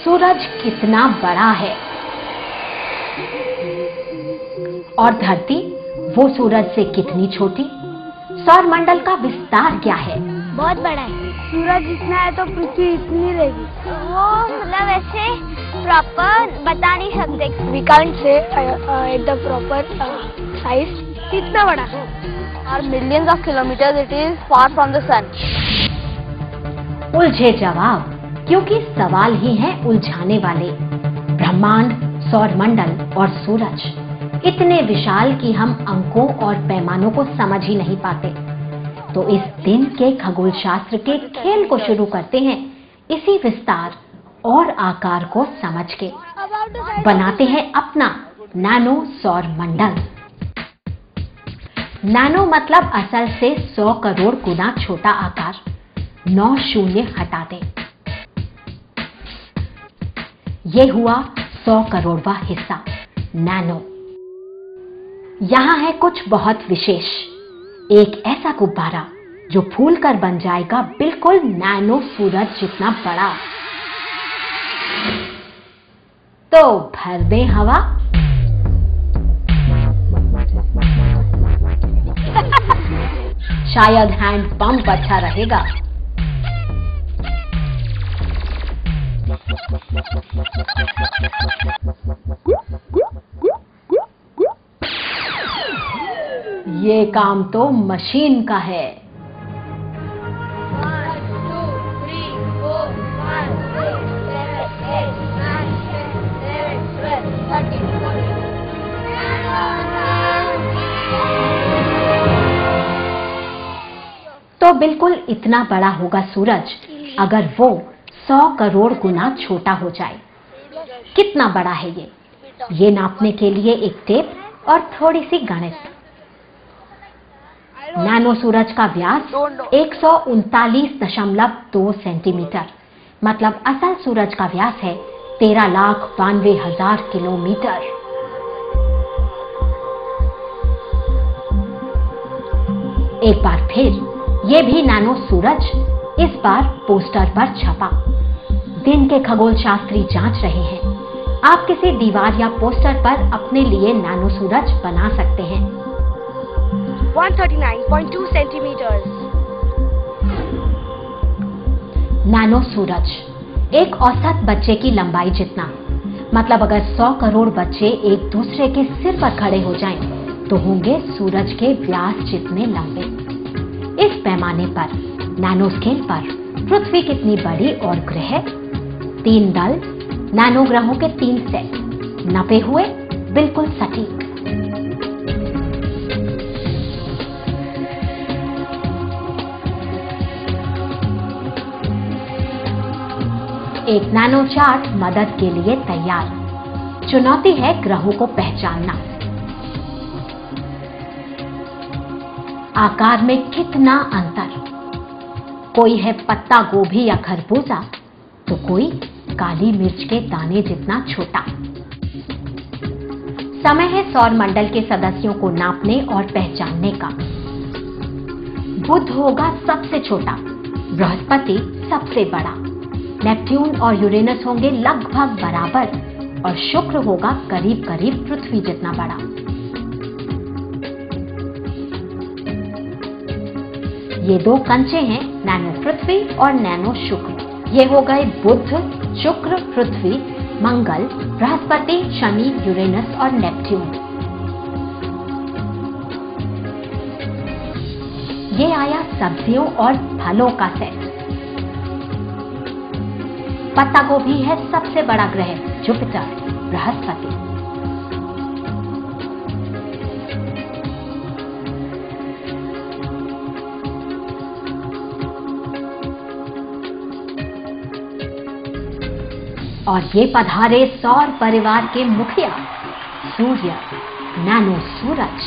सूरज कितना बड़ा है और धरती वो सूरज से कितनी छोटी। सौर मंडल का विस्तार क्या है? बहुत बड़ा है। सूरज जितना है तो पृथ्वी इतनी रहेगी। वो मतलब ऐसे प्रॉपर बता नहीं सकते। We can't say at the proper size। कितना बड़ा? Are millions of kilometers it is far from the sun। उलझे जवाब, क्योंकि सवाल ही हैं उलझाने वाले। ब्रह्मांड, सौर मंडल और सूरज इतने विशाल कि हम अंकों और पैमानों को समझ ही नहीं पाते। तो इस दिन के खगोल शास्त्र के खेल को शुरू करते हैं इसी विस्तार और आकार को समझ के। बनाते हैं अपना नैनो सौर मंडल। नैनो मतलब असल से 100 करोड़ गुना छोटा आकार। 9 शून्य हटा दें। ये हुआ 100 करोड़वां हिस्सा नैनो। यहां है कुछ बहुत विशेष। एक ऐसा गुब्बारा जो फूल कर बन जाएगा बिल्कुल नैनो सूरज जितना बड़ा। तो भर दें हवा। शायद हैंड पंप अच्छा रहेगा। ये काम तो मशीन का है। 1 2 3 4 5 6 7 8 9 10 11 12 13 14। तो बिल्कुल इतना बड़ा होगा सूरज अगर वो 100 करोड़ गुना छोटा हो जाए। कितना बड़ा है ये नापने के लिए एक टेप और थोड़ी सी गणित। नैनो सूरज का व्यास 139.2 सेंटीमीटर, मतलब असल सूरज का व्यास है 13,92,000 किलोमीटर। एक बार फिर ये भी नैनो सूरज, इस बार पोस्टर पर छपा। दिन के खगोल शास्त्री जांच रहे हैं। आप किसी दीवार या पोस्टर पर अपने लिए नैनो सूरज बना सकते हैं। 139.2 सेंटीमीटर। नैनो सूरज एक औसत बच्चे की लंबाई जितना, मतलब अगर 100 करोड़ बच्चे एक दूसरे के सिर पर खड़े हो जाएं, तो होंगे सूरज के व्यास जितने लंबे। इस पैमाने पर, नैनो स्केल पर, पृथ्वी कितनी बड़ी और ग्रह? 3 दल, नैनो ग्रहों के 3 सेट, नपे हुए, बिल्कुल सटीक। एक नैनो चार्ट मदद के लिए तैयार। चुनौती है ग्रहों को पहचानना। आकार में कितना अंतर। कोई है पत्ता गोभी या खरबूजा, तो कोई काली मिर्च के दाने जितना छोटा। समय है सौर मंडल के सदस्यों को नापने और पहचानने का। बुध होगा सबसे छोटा, बृहस्पति सबसे बड़ा, नेपट्यून और यूरेनस होंगे लगभग बराबर और शुक्र होगा करीब करीब पृथ्वी जितना बड़ा। ये 2 कंचे हैं, नैनो पृथ्वी और नैनो शुक्र। ये हो गए बुध, शुक्र, पृथ्वी, मंगल, बृहस्पति, शनि, यूरेनस और नेपट्यून। ये आया सब्जियों और फलों का सेट। पत्ता गोभी है सबसे बड़ा ग्रह, जुपिटर, बृहस्पति। और ये पधारे सौर परिवार के मुखिया, सूर्य, नैनो सूरज।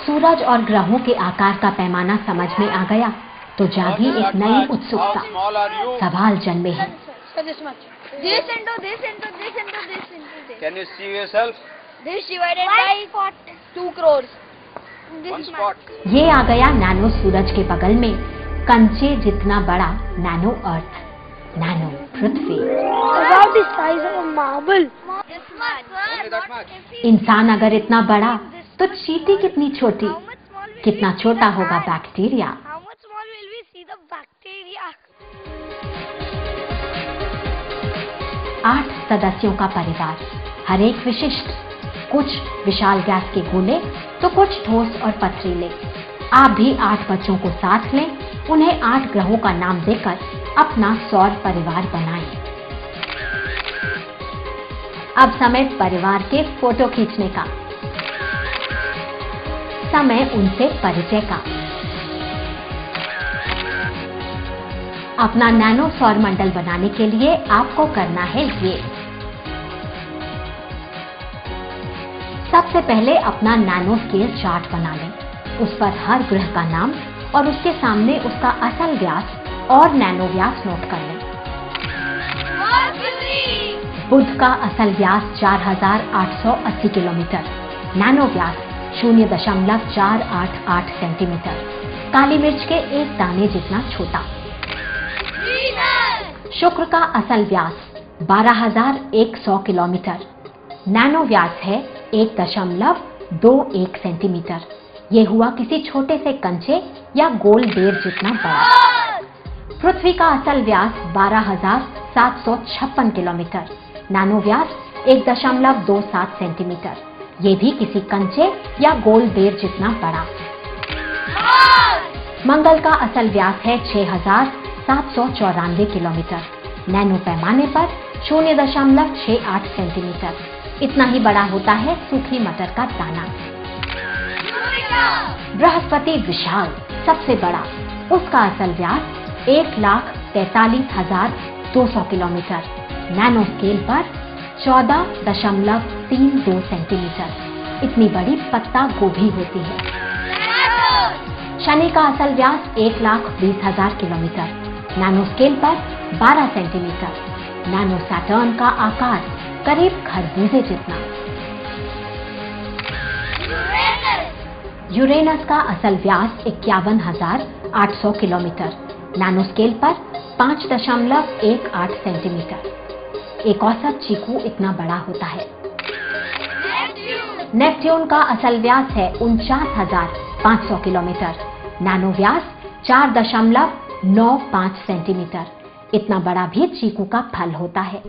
सूरज और ग्रहों के आकार का पैमाना समझ में आ गया तो जागी एक नई उत्सुकता। सवाल जन्मे हैं। Can you see yourself? This divided by 2 crores. One spot. ये आ गया नैनो सूरज के बगल में कंचे जितना बड़ा nano earth. Nano Prithvi. About the size of a marble. Only that much. इंसान अगर इतना बड़ा तो चींटी कितनी छोटी, कितना छोटा होगा bacteria. How much small will we see the bacteria? 8 सदस्यों का परिवार, हर एक विशिष्ट, कुछ विशाल गैस के गोले तो कुछ ठोस और पथरीले। आप भी 8 बच्चों को साथ लें, उन्हें 8 ग्रहों का नाम देकर अपना सौर परिवार बनाएं। अब समय परिवार के फोटो खींचने का, समय उनसे परिचय का। अपना नैनो सौर मंडल बनाने के लिए आपको करना है ये। सबसे पहले अपना नैनो स्केल चार्ट बना लें। उस पर हर ग्रह का नाम और उसके सामने उसका असल व्यास और नैनो व्यास नोट कर लें। बुध का असल व्यास 4880 किलोमीटर, नैनो व्यास 0.488 सेंटीमीटर, काली मिर्च के एक दाने जितना छोटा। शुक्र का असल व्यास 12100 किलोमीटर, नैनो व्यास है 1.21 सेंटीमीटर। ये हुआ किसी छोटे से कंचे या गोल बेर जितना बड़ा। पृथ्वी का असल व्यास 12756 किलोमीटर, नैनो व्यास 1.27 सेंटीमीटर। ये भी किसी कंचे या गोल बेर जितना बड़ा। मंगल का असल व्यास है 6794 किलोमीटर, नैनो पैमाने पर 0.68 सेंटीमीटर। इतना ही बड़ा होता है सूखी मटर का दाना। बृहस्पति विशाल, सबसे बड़ा, उसका असल व्यास 1,43,200 किलोमीटर, नैनो स्केल पर 14.32 सेंटीमीटर। इतनी बड़ी पत्ता गोभी होती है। शनि का असल व्यास 1,20,000 किलोमीटर, नैनो स्केल पर 12 सेंटीमीटर। नैनो सैटर्न का आकार करीब खरबूजे जितना। यूरेनस का असल व्यास 51,800 किलोमीटर, नैनो स्केल पर 5.18 सेंटीमीटर। एक औसत चीकू इतना बड़ा होता है। नेपट्यून का असल व्यास है 49,500 किलोमीटर, नैनो व्यास 4.95 सेंटीमीटर। इतना बड़ा भी चीकू का फल होता है।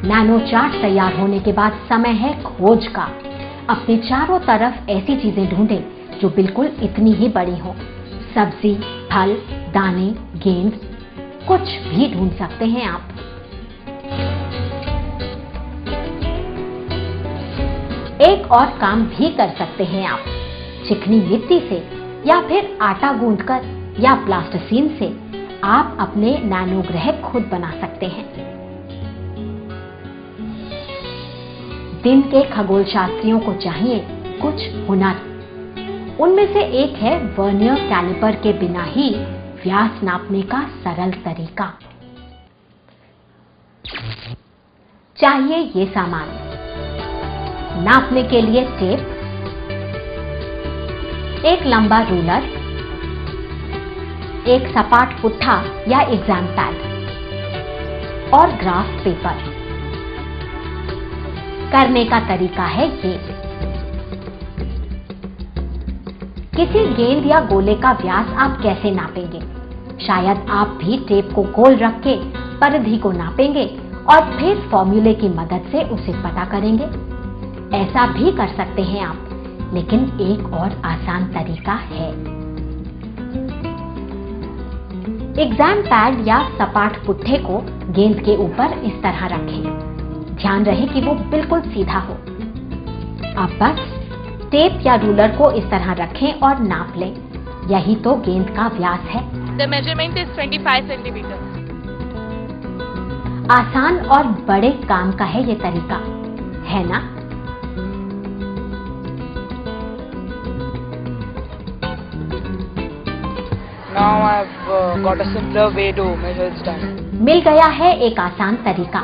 नैनो चार्ट तैयार होने के बाद समय है खोज का। अपने चारों तरफ ऐसी चीजें ढूंढें जो बिल्कुल इतनी ही बड़ी हों। सब्जी, फल, दाने, गेंद, कुछ भी ढूंढ सकते हैं आप। एक और काम भी कर सकते हैं आप। चिकनी मिट्टी से या फिर आटा गूंथकर या प्लास्टिसीन से आप अपने नैनो ग्रह खुद बना सकते हैं। दिन के खगोल शास्त्रियों को चाहिए कुछ हुनर। उनमें से एक है वर्नियर कैलिपर के बिना ही व्यास नापने का सरल तरीका। चाहिए ये सामान: नापने के लिए टेप, एक लंबा रूलर, एक सपाट पुट्ठा या एग्जाम पैड और ग्राफ पेपर। करने का तरीका है ये। किसी गेंद या गोले का व्यास आप कैसे नापेंगे? शायद आप भी टेप को गोल रख के परिधि को नापेंगे और फिर फॉर्मूले की मदद से उसे पता करेंगे। ऐसा भी कर सकते हैं आप, लेकिन एक और आसान तरीका है। एग्जाम पैड या सपाट पुट्ठे को गेंद के ऊपर इस तरह रखें। ध्यान रहे कि वो बिल्कुल सीधा हो। अब बस टेप या रूलर को इस तरह रखें और नाप लें। यही तो गेंद का व्यास है। The measurement is 25 centimeters. आसान और बड़े काम का है ये तरीका, है ना? Now I've got a simpler way to measure its diameter. मिल गया है एक आसान तरीका,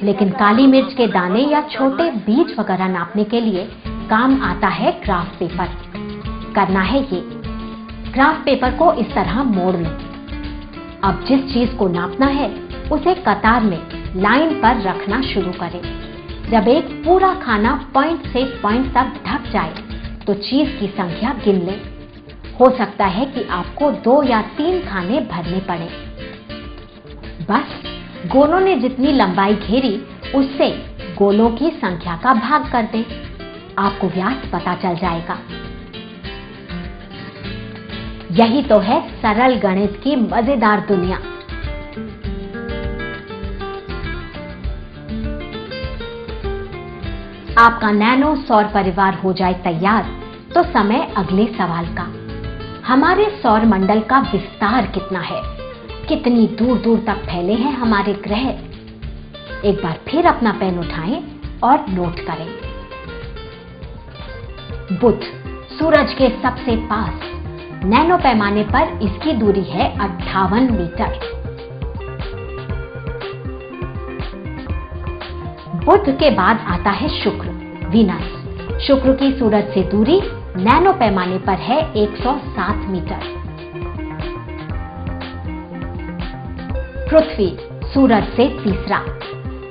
लेकिन काली मिर्च के दाने या छोटे बीज वगैरह नापने के लिए काम आता है ग्राफ पेपर। करना है ये: ग्राफ पेपर को इस तरह मोड़ लें, अब जिस चीज को नापना है उसे कतार में लाइन पर रखना शुरू करें। जब एक पूरा खाना पॉइंट से पॉइंट तक ढक जाए तो चीज की संख्या गिन लें। हो सकता है कि आपको 2 या 3 खाने भरने पड़े। बस गोलों ने जितनी लंबाई घेरी उससे गोलों की संख्या का भाग कर दें। आपको व्यास पता चल जाएगा। यही तो है सरल गणित की मजेदार दुनिया। आपका नैनो सौर परिवार हो जाए तैयार तो समय अगले सवाल का। हमारे सौर मंडल का विस्तार कितना है? कितनी दूर दूर तक फैले हैं हमारे ग्रह? एक बार फिर अपना पेन उठाएं और नोट करें। बुध सूरज के सबसे पास, नैनो पैमाने पर इसकी दूरी है 58 मीटर। बुध के बाद आता है शुक्र, वीनस। शुक्र की सूरज से दूरी नैनो पैमाने पर है 107 मीटर। पृथ्वी सूरज से तीसरा,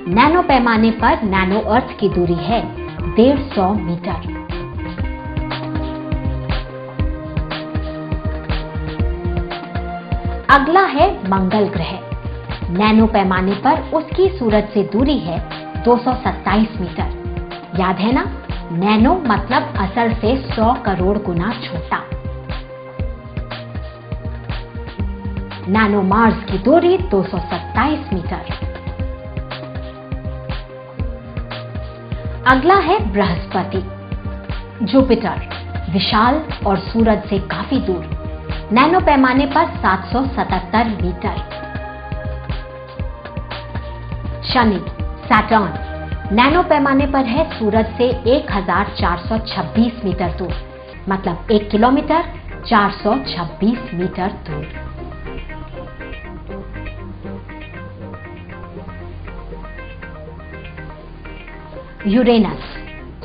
नैनो पैमाने पर नैनो अर्थ की दूरी है 150 मीटर। अगला है मंगल ग्रह। नैनो पैमाने पर उसकी सूरज से दूरी है 227 मीटर। याद है ना, नैनो मतलब असल से 100 करोड़ गुना छोटा। नैनो मार्स की दूरी 227 मीटर। अगला है बृहस्पति, जुपिटर, विशाल और सूरज से काफी दूर, नैनो पैमाने पर 777 मीटर। शनि, सैटर्न, नैनो पैमाने पर है सूरज से 1426 मीटर दूर, मतलब 1 किलोमीटर 426 मीटर दूर। यूरेनस,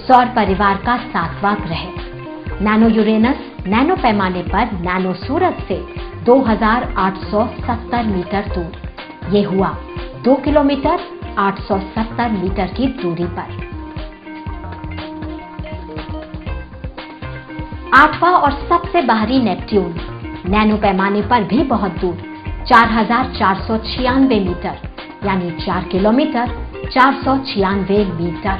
सौर परिवार का 7वां ग्रह। नैनो यूरेनस नैनो पैमाने पर नैनो सूरज से 2870 मीटर दूर। ये हुआ 2 किलोमीटर 870 मीटर की दूरी पर। 8वां और सबसे बाहरी नेपट्यून, नैनो पैमाने पर भी बहुत दूर, 4496 मीटर, यानी 4 किलोमीटर 496 मीटर।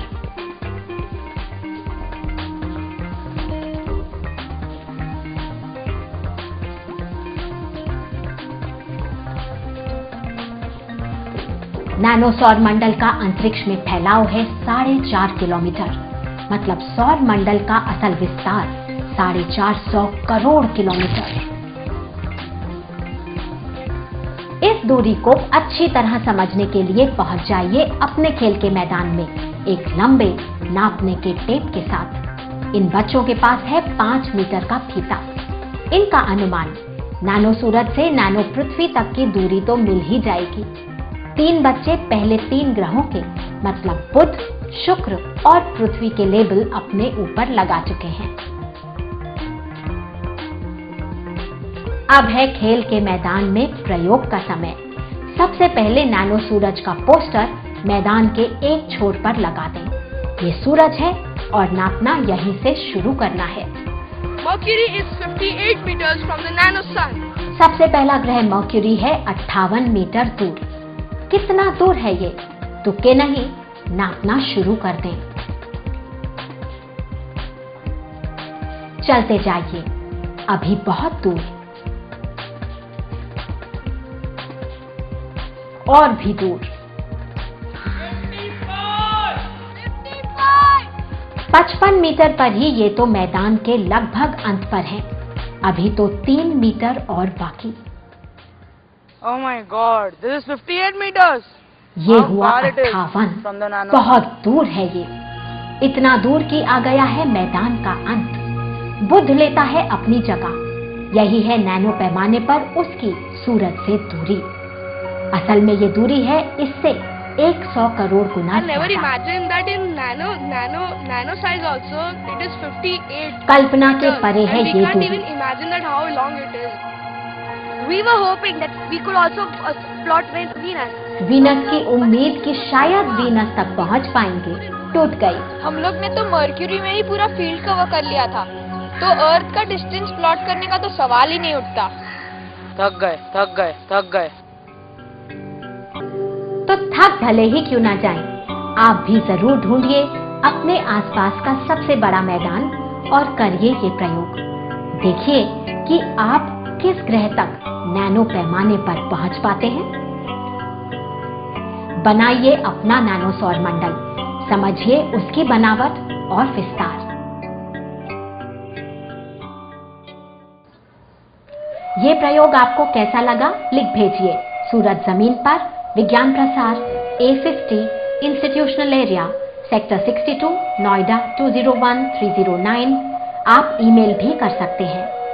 नैनो सौर मंडल का अंतरिक्ष में फैलाव है 4.5 किलोमीटर, मतलब सौर मंडल का असल विस्तार 450 करोड़ किलोमीटर। इस दूरी को अच्छी तरह समझने के लिए पहुंच जाइए अपने खेल के मैदान में एक लंबे नापने के टेप के साथ। इन बच्चों के पास है 5 मीटर का फीता। इनका अनुमान नैनो सूरज से नैनो पृथ्वी तक की दूरी तो मिल ही जाएगी। 3 बच्चे पहले 3 ग्रहों के, मतलब बुध, शुक्र और पृथ्वी के लेबल अपने ऊपर लगा चुके हैं। अब है खेल के मैदान में प्रयोग का समय। सबसे पहले नैनो सूरज का पोस्टर मैदान के एक छोर पर लगा दें। ये सूरज है और नापना यहीं से शुरू करना है। Mercury is 58 meters from the nano sun. सबसे पहला ग्रह मर्क्यूरी है 58 मीटर दूर। कितना दूर है ये? तुक्के नहीं, नापना शुरू कर दें। चलते जाइए, अभी बहुत दूर, और भी दूर। 55 मीटर पर ही ये तो मैदान के लगभग अंत पर है। अभी तो 3 मीटर और बाकी। Oh my God, this is 58 meters. ये How हुआ far it is 58। from the nano बहुत दूर है ये। इतना दूर कि आ गया है मैदान का अंत। बुध लेता है अपनी जगह। यही है नैनो पैमाने पर उसकी सूरज से दूरी। असल में ये दूरी है इससे 100 करोड़ गुना I never ज्यादा। imagined that in nano size also it is 58. कल्पना के meters. परे है And we ये can't दूरी। even imagine that how long it is. We were hoping that we could also plot Venus. Venus की उम्मीद कि शायद वीनस तक पहुंच पाएंगे टूट गई। हम लोग ने तो मर्क्यूरी में ही पूरा फील्ड कवर कर लिया था, तो अर्थ का डिस्टेंस प्लॉट करने का तो सवाल ही नहीं उठता। थक गए थक गए थक गए। तो थक भले ही क्यों ना जाएं, आप भी जरूर ढूंढिए अपने आसपास का सबसे बड़ा मैदान और करिए ये प्रयोग। देखिए कि आप किस ग्रह तक नैनो पैमाने पर पहुंच पाते हैं। बनाइए अपना नैनो सौर मंडल, समझिए उसकी बनावट और विस्तार। ये प्रयोग आपको कैसा लगा लिख भेजिए। सूरज जमीन पर, विज्ञान प्रसार, A50, institutional area, sector 62, Noida 201309। आप ईमेल भी कर सकते हैं।